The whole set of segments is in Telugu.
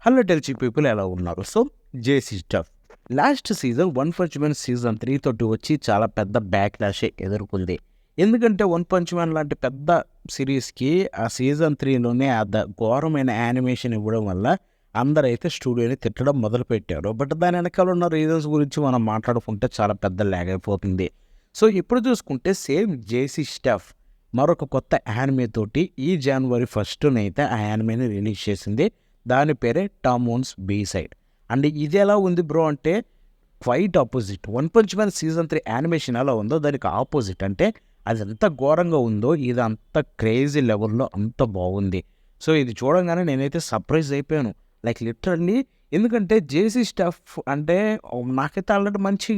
హలో టెల్చి పీపుల్ ఎలా ఉన్నారు? సో జేసీ stuff last season one punch man season 3 తోటి వచ్చి చాలా పెద్ద బ్యాక్ లాషే ఎదుర్కొంది. ఎందుకంటే వన్ పంచ్ మ్యాన్ లాంటి పెద్ద సిరీస్కి ఆ సీజన్ 3లోనే ఘోరమైన యానిమేషన్ ఇవ్వడం వల్ల అందరైతే స్టూడియోని తిట్టడం మొదలుపెట్టారు. బట్ దాని వెనకాల ఉన్న రీజన్స్ గురించి మనం మాట్లాడుకుంటే చాలా పెద్ద ల్యాగ్ అయిపోతుంది. సో ఇప్పుడు చూసుకుంటే సేమ్ జేసీ స్టఫ్ మరొక కొత్త యానిమే తోటి ఈ జనవరి 1న ఆ యానిమేని రిలీజ్ చేసింది. దాని పేరే టామోన్స్ బీ సైడ్. అండ్ ఇది ఎలా ఉంది బ్రో అంటే quite opposite. One punch man season 3 animation ఎలా ఉందో దానికి ఆపోజిట్. అంటే అది ఎంత ఘోరంగా ఉందో ఇది అంత క్రేజీ లెవెల్లో అంత బాగుంది. సో ఇది చూడంగానే నేనైతే సర్ప్రైజ్ అయిపోయాను, లైక్ లిటరల్లీ. ఎందుకంటే జేసీ స్టఫ్ అంటే నాకైతే ఆల్రెడీ మంచి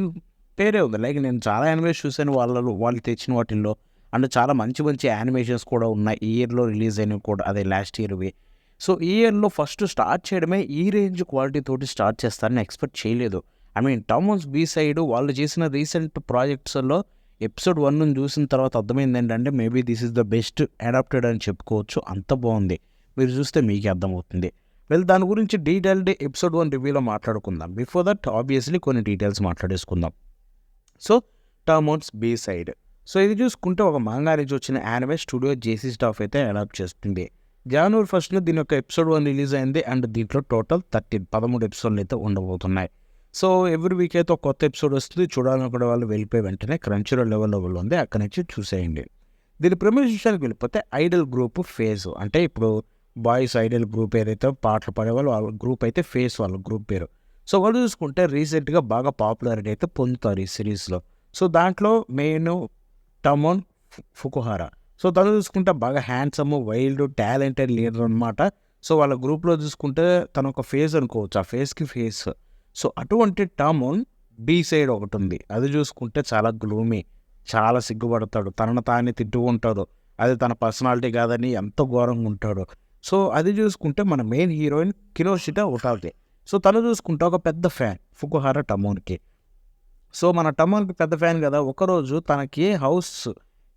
పేరే ఉంది. లైక్ నేను చాలా యానిమేషన్ చూశాను వాళ్ళు తెచ్చిన వాటిల్లో. అండ్ చాలా మంచి మంచి యానిమేషన్స్ కూడా ఉన్నాయి ఈ ఇయర్లో రిలీజ్ అయినవి కూడా, అదే లాస్ట్ ఇయర్వి. సో ఈ ఇయర్లో ఫస్ట్ స్టార్ట్ చేయడమే ఈ రేంజ్ క్వాలిటీ తోటి స్టార్ట్ చేస్తారని ఎక్స్పెక్ట్ చేయలేదు. ఐ మీన్ టామోన్స్ బీ సైడ్ వాళ్ళు చేసిన రీసెంట్ ప్రాజెక్ట్స్లో ఎపిసోడ్ 1 చూసిన తర్వాత అర్థమైంది ఏంటంటే maybe this is the best adapted అని చెప్పుకోవచ్చు. అంత బాగుంది, మీరు చూస్తే మీకే అర్థమవుతుంది. దాని గురించి డీటెయిల్డ్ ఎపిసోడ్ 1 రివ్యూలో మాట్లాడుకుందాం. బిఫోర్ దట్ ఆబ్వియస్లీ కొన్ని డీటెయిల్స్ మాట్లాడేసుకుందాం. So Tamon's B side, so ఇది చూసుకుంటే ఒక మాంగా నుంచి వచ్చిన యానిమే స్టూడియో జేసీ స్టాఫ్ అయితే అడాప్ట్ చేస్తుంది. జనవరి 1న దీని యొక్క ఎపిసోడ్ 1 రిలీజ్ అయింది. అండ్ దీంట్లో టోటల్ 13 ఎపిసోడ్లు అయితే ఉండబోతున్నాయి. సో ఎవ్రీ వీక్ అయితే ఒక కొత్త ఎపిసోడ్ వస్తుంది. చూడాలనుకునే వాళ్ళు వెళ్ళిపోయి వెంటనే క్రంచీరోల్ లెవెల్లో ఉంది, అక్కడి నుంచి చూసేయండి. దీని ప్రమేష్ విషయానికి వెళ్ళిపోతే ఐడల్ గ్రూప్ ఫేజ్, అంటే ఇప్పుడు బాయ్స్ ఐడల్ గ్రూప్ ఏదైతే పాటలు పాడేవాళ్ళు వాళ్ళ గ్రూప్ అయితే ఫేస్ వాళ్ళ గ్రూప్ పేరు. సో వాళ్ళు చూసుకుంటే రీసెంట్గా బాగా పాపులారిటీ అయితే పొందుతారు ఈ సిరీస్లో. సో దాంట్లో మెయిన్ టమోన్ ఫుకుహారా. సో తను చూసుకుంటే బాగా హ్యాండ్సమ్, వైల్డ్, టాలెంటెడ్ లీడర్ అనమాట. సో వాళ్ళ గ్రూప్లో చూసుకుంటే తను ఒక ఫేస్ అనుకోవచ్చు, ఆ ఫేస్కి ఫేస్. సో అటువంటి టామోన్ బీ సైడ్ ఒకటి ఉంది. అది చూసుకుంటే చాలా గ్లూమీ, చాలా సిగ్గుపడతాడు, తనను తానే తిట్టుకుంటాడు, అది తన పర్సనాలిటీ కాదని ఎంత ఘోరంగా ఉంటాడు. సో అది చూసుకుంటే మన మెయిన్ హీరోయిన్ కినోషిటా ఉటాల్టే. సో తను చూసుకుంటే ఒక పెద్ద ఫ్యాన్ ఫుకుహారా టమోన్కి. సో మన టమోన్కి పెద్ద ఫ్యాన్ కదా, ఒకరోజు తనకి హౌస్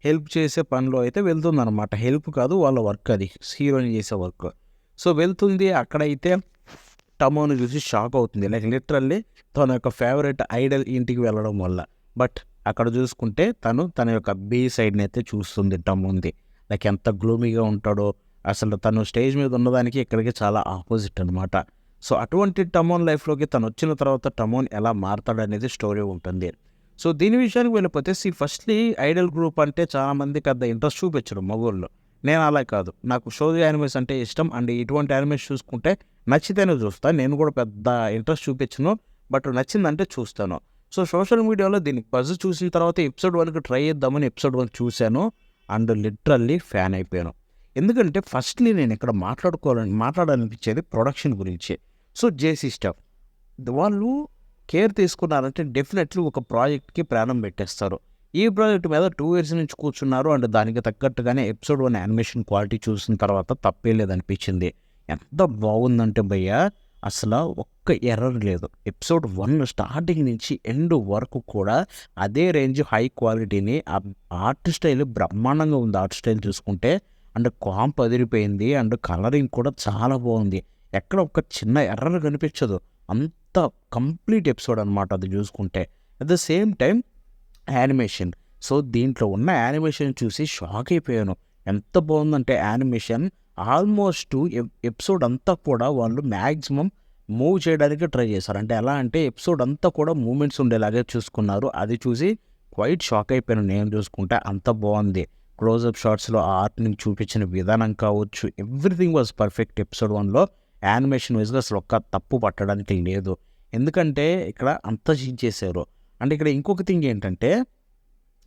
హెల్ప్ చేసే పనిలో అయితే వెళ్తుందనమాట. హెల్ప్ కాదు, వాళ్ళ వర్క్, అది హీరోయిన్ చేసే వర్క్. సో వెళ్తుంది, అక్కడైతే టమోను చూసి షాక్ అవుతుంది, లైక్ లిటరల్లీ తన యొక్క ఫేవరెట్ ఐడల్ ఇంటికి వెళ్ళడం వల్ల. బట్ అక్కడ చూసుకుంటే తన యొక్క బీ సైడ్ని అయితే చూస్తుంది టమోన్ది. లైక్ ఎంత గ్లూమీగా ఉంటాడో, అసలు తను స్టేజ్ మీద ఉన్నదానికి ఇక్కడికి చాలా ఆపోజిట్ అనమాట. సో అటువంటి టమోన్ లైఫ్లోకి తను వచ్చిన తర్వాత టమోన్ ఎలా మారతాడనేది స్టోరీ ఉంటుంది. సో దీని విషయానికి వెళ్ళిపోతే ఫస్ట్లీ ఐడల్ గ్రూప్ అంటే చాలామంది పెద్ద ఇంట్రెస్ట్ చూపించడం మగోళ్ళు. నేను అలా కాదు, నాకు షోజో యానిమేస్ అంటే ఇష్టం. అండ్ ఇటువంటి యానిమేస్ చూసుకుంటే నచ్చితేనే చూస్తాను. నేను కూడా పెద్ద ఇంట్రెస్ట్ చూపించను, బట్ నచ్చిందంటే చూస్తాను. సో సోషల్ మీడియాలో దీన్ని బజ్ చూసిన తర్వాత ఎపిసోడ్ 1కి ట్రై చేద్దామని ఎపిసోడ్ 1 చూశాను. అండ్ లిటరల్లీ ఫ్యాన్ అయిపోయాను. ఎందుకంటే ఫస్ట్లీ నేను ఇక్కడ మాట్లాడాలనిపించేది ప్రొడక్షన్ గురించి. సో జేసీ స్టఫ్ వాళ్ళు కేర్ తీసుకున్నారంటే డెఫినెట్లీ ఒక ప్రాజెక్ట్కి ప్రాణం పెట్టేస్తారు. ఈ ప్రాజెక్ట్ మీద 2 years నుంచి కూర్చున్నారు. అండ్ దానికి తగ్గట్టుగానే ఎపిసోడ్ 1 యానిమేషన్ క్వాలిటీ చూసిన తర్వాత తప్పే లేదనిపించింది. ఎంత బాగుందంటే భయ్య, అసలు ఒక్క ఎర్రర్ లేదు. ఎపిసోడ్ 1 స్టార్టింగ్ నుంచి ఎండ్ వరకు కూడా అదే రేంజ్ హై క్వాలిటీని, ఆర్ట్ స్టైల్ బ్రహ్మాండంగా ఉంది. ఆర్ట్ స్టైల్ చూసుకుంటే అండ్ కాంప్ అదిరిపోయింది. అండ్ కలరింగ్ కూడా చాలా బాగుంది. ఎక్కడ ఒక చిన్న ఎర్రర్ కనిపించదు. అంత కంప్లీట్ ఎపిసోడ్ అనమాట అది చూసుకుంటే. At the same time animation, so దీంట్లో ఉన్న యానిమేషన్ చూసి షాక్ అయిపోయాను. ఎంత బాగుందంటే యానిమేషన్ ఆల్మోస్ట్ ఎపిసోడ్ అంతా కూడా వాళ్ళు మ్యాక్సిమం మూవ్ చేయడానికి ట్రై చేశారు. అంటే ఎలా అంటే ఎపిసోడ్ అంతా కూడా మూమెంట్స్ ఉండేలాగే చూసుకున్నారు. అది చూసి క్వైట్ షాక్ అయిపోయాను నేను చూసుకుంటే. అంత బాగుంది. క్లోజప్ షాట్స్లో ఆర్ట్ని చూపించిన విధానం కావచ్చు, ఎవ్రీథింగ్ వాజ్ పర్ఫెక్ట్. ఎపిసోడ్ 1లో యానిమేషన్ వైజ్గా అసలు ఒక్క తప్పు పట్టడానికి లేదు. ఎందుకంటే ఇక్కడ అంత చేశారు. అంటే ఇక్కడ ఇంకొక థింగ్ ఏంటంటే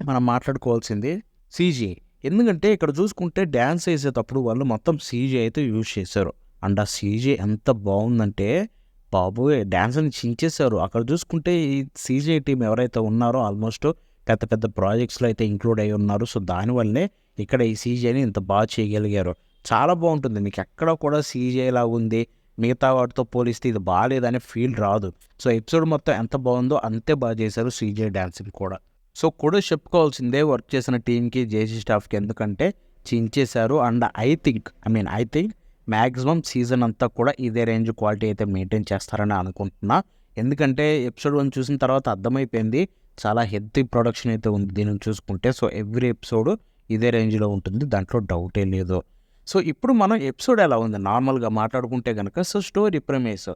మనం మాట్లాడుకోవాల్సింది సీజీ. ఎందుకంటే ఇక్కడ చూసుకుంటే డ్యాన్స్ వేసేటప్పుడు వాళ్ళు మొత్తం సీజీ అయితే యూజ్ చేశారు. అండ్ ఆ సీజీ ఎంత బాగుందంటే బాబోయ్, డ్యాన్స్ని చించేశారు. అక్కడ చూసుకుంటే ఈ సీజీ టీం ఎవరైతే ఉన్నారో ఆల్మోస్ట్ పెద్ద పెద్ద ప్రాజెక్ట్స్లో అయితే ఇంక్లూడ్ అయి ఉన్నారు. సో దానివల్లే ఇక్కడ ఈ సీజీని ఇంత బాగా చేయగలిగారు. చాలా బాగుంటుంది. మీకు ఎక్కడ కూడా సీజీ లాగా ఉంది, మిగతా వాటితో పోలిస్తే ఇది బాగాలేదనే ఫీల్ రాదు. సో ఎపిసోడ్ మొత్తం ఎంత బాగుందో అంతే బాగా చేశారు సీజీ డ్యాన్సింగ్ కూడా. సో కూడా చెప్పుకోవాల్సిందే వర్క్ చేసిన టీంకి, జేసీ స్టాఫ్కి, ఎందుకంటే చించేశారు. And I think maximum season అంతా కూడా ఇదే రేంజ్ క్వాలిటీ అయితే మెయింటైన్ చేస్తారని అనుకుంటున్నా. ఎందుకంటే ఎపిసోడ్ 1 చూసిన తర్వాత అర్థమైపోయింది. చాలా హెల్తీ ప్రొడక్షన్ అయితే ఉంది దీనిని చూసుకుంటే. సో ఎవ్రీ ఎపిసోడ్ ఇదే రేంజ్‌లో ఉంటుంది. దాంట్లో డౌటే లేదు. సో ఇప్పుడు మనం ఎపిసోడ్ ఎలా ఉంది నార్మల్‌గా మాట్లాడుకుంటే గనక సో స్టోరీ ప్రెమిస్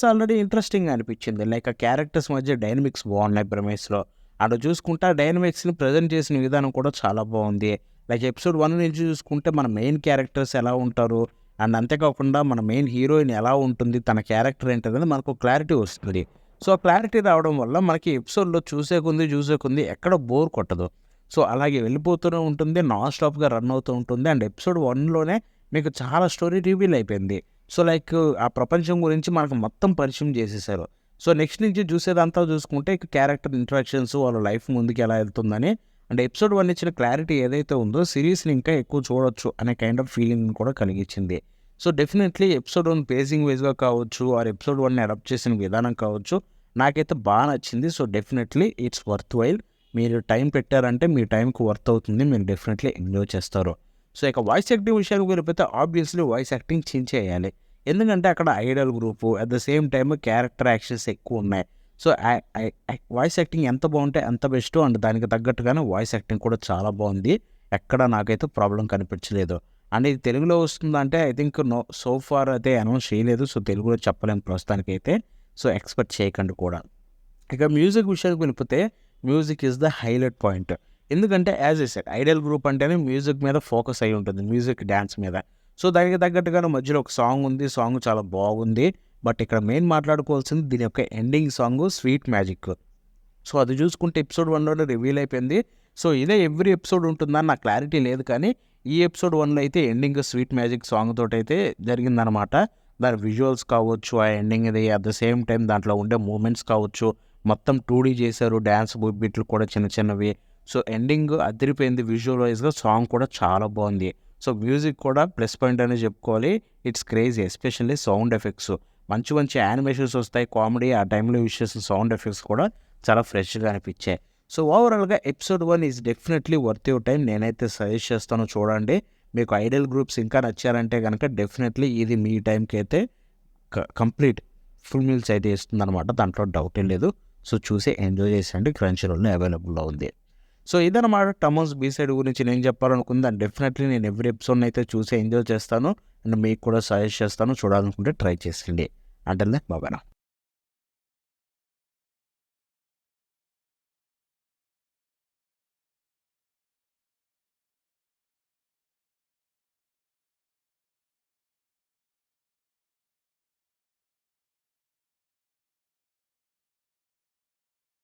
ఆల్రెడీ ఇంట్రెస్టింగ్‌గా అనిపించింది. లైక్ ఆ క్యారెక్టర్స్ మధ్య డైనమిక్స్ బాగున్నాయి ప్రెమిస్‌లో. అండ్ చూసుకుంటే ఆ డైనమిక్స్‌ని ప్రెజెంట్ చేసిన విధానం కూడా చాలా బాగుంది. లైక్ ఎపిసోడ్ 1 నుంచి చూసుకుంటే మన మెయిన్ క్యారెక్టర్స్ ఎలా ఉంటారు అండ్ అంతేకాకుండా మన మెయిన్ హీరోయిన్ ఎలా ఉంటుంది, తన క్యారెక్టర్ ఏంటనేది మనకు క్లారిటీ వస్తుంది. సో క్లారిటీ రావడం వల్ల మనకి ఎపిసోడ్‌లో చూసే కొంది ఎక్కడ బోర్ కొట్టదు. సో అలాగే వెళ్ళిపోతూనే ఉంటుంది. నాన్ స్టాప్‌గా రన్ అవుతూ ఉంటుంది. అండ్ ఎపిసోడ్ 1లోనే మీకు చాలా స్టోరీ రివీల్ అయిపోయింది. సో లైక్ ఆ ప్రపంచం గురించి మనకు మొత్తం పరిచయం చేసేసారు. సో నెక్స్ట్ నుంచి చూసేదంతా చూసుకుంటే ఇక క్యారెక్టర్ ఇంటరాక్షన్స్ వాళ్ళ లైఫ్ ముందుకు ఎలా వెళ్తుందని అండ్ ఎపిసోడ్ 1 ఇచ్చిన క్లారిటీ ఏదైతే ఉందో సిరీస్‌ని ఇంకా ఎక్కువ చూడొచ్చు అనే కైండ్ ఆఫ్ ఫీలింగ్‌ని కూడా కలిగించింది. సో డెఫినెట్లీ ఎపిసోడ్ 1 పేసింగ్ వైస్‌గా కావచ్చు ఆర్ ఎపిసోడ్ 1ని అడాప్ట్ చేసిన విధానం కావచ్చు నాకైతే బాగా నచ్చింది. So definitely it's worth while. మీరు టైం పెట్టారంటే మీ టైంకి వర్త్ అవుతుంది. మీరు డెఫినెట్లీ ఎంజాయ్ చేస్తారు. సో ఇక వాయిస్ యాక్టింగ్ విషయానికి వెళ్ళిపోతే ఆబ్వియస్లీ వాయిస్ యాక్టింగ్ చించేయాలి. ఎందుకంటే అక్కడ Idol group at the same time character actions ఎక్కువ ఉన్నాయి. సో వాయిస్ యాక్టింగ్ ఎంత బాగుంటే అంత బెస్ట్ అండ్ దానికి తగ్గట్టుగానే వాయిస్ యాక్టింగ్ కూడా చాలా బాగుంది. ఎక్కడ నాకైతే ప్రాబ్లం కనిపించలేదు. అండ్ ఇది తెలుగులో వస్తుందంటే ఐ థింక్ సో ఫార్ అయితే అనౌన్స్ చేయలేదు. సో తెలుగులో చెప్పలేము ప్రస్తుతానికైతే. సో ఎక్స్పెక్ట్ చేయకండి కూడా. ఇక మ్యూజిక్ విషయానికి వెళ్ళిపోతే music is the highlight point. ఎందుకంటే as a said idol group అంటేనే మ్యూజిక్ మీద ఫోకస్ అయి ఉంటుంది. మ్యూజిక్ డ్యాన్స్ మీద. సో దానికి తగ్గట్టుగానే మధ్యలో ఒక సాంగ్ ఉంది. సాంగ్ చాలా బాగుంది. బట్ ఇక్కడ మెయిన్ మాట్లాడుకోవాల్సింది దీని యొక్క ending song 'sweet magic'. So అది చూసుకుంటే ఎపిసోడ్ 1లోనే రివీల్ అయిపోయింది. సో ఇదే ఎవ్రీ ఎపిసోడ్ ఉంటుందని నాకు క్లారిటీ లేదు. కానీ ఈ ఎపిసోడ్ 1లో అయితే ఎండింగ్ 'స్వీట్ మ్యాజిక్' సాంగ్ తోటైతే జరిగిందనమాట. దాని విజువల్స్ కావచ్చు, ఆ ఎండింగ్ ఇది అట్ ద సేమ్ టైం దాంట్లో ఉండే మూమెంట్స్ కావచ్చు, మొత్తం 2D చేశారు. డ్యాన్స్ బిట్లు కూడా చిన్న చిన్నవి. సో ఎండింగ్ అదిరిపోయింది. విజువల్ వైజ్‌గా సాంగ్ కూడా చాలా బాగుంది. సో మ్యూజిక్ కూడా ప్లస్ పాయింట్ అనే చెప్పుకోవాలి. It's crazy especially sound effects. మంచి మంచి యానిమేషన్స్ వస్తాయి. కామెడీ ఆ టైంలో యూజ్ చేసిన సౌండ్ ఎఫెక్ట్స్ కూడా చాలా ఫ్రెష్‌గా అనిపించాయి. సో ఓవరాల్‌గా episode 1 is definitely worth your time. నేనైతే సజెస్ట్ చేస్తాను చూడండి. మీకు ఐడల్ గ్రూప్స్ ఇంకా నచ్చారంటే గనక డెఫినెట్లీ ఇది మీ టైంకి అయితే కంప్లీట్ ఫుల్ మీల్స్ అయితే ఇస్తుందనమాట. దాంట్లో డౌటే లేదు. సో చూసి ఎంజాయ్ చేసేయండి. క్రంచీ రోల్‌లో అవైలబుల్‌లో ఉంది. సో ఇదనమాట టమోస్ బీ-సైడ్ గురించి నేను చెప్పాలనుకుంది. అండ్ డెఫినెట్లీ నేను ఎవ్రీ ఎపిసోడ్‌ని అయితే చూసి ఎంజాయ్ చేస్తాను. అండ్ మీకు కూడా సజెస్ట్ చేస్తాను. చూడాలనుకుంటే ట్రై చేసేయండి. Until then bye bye now.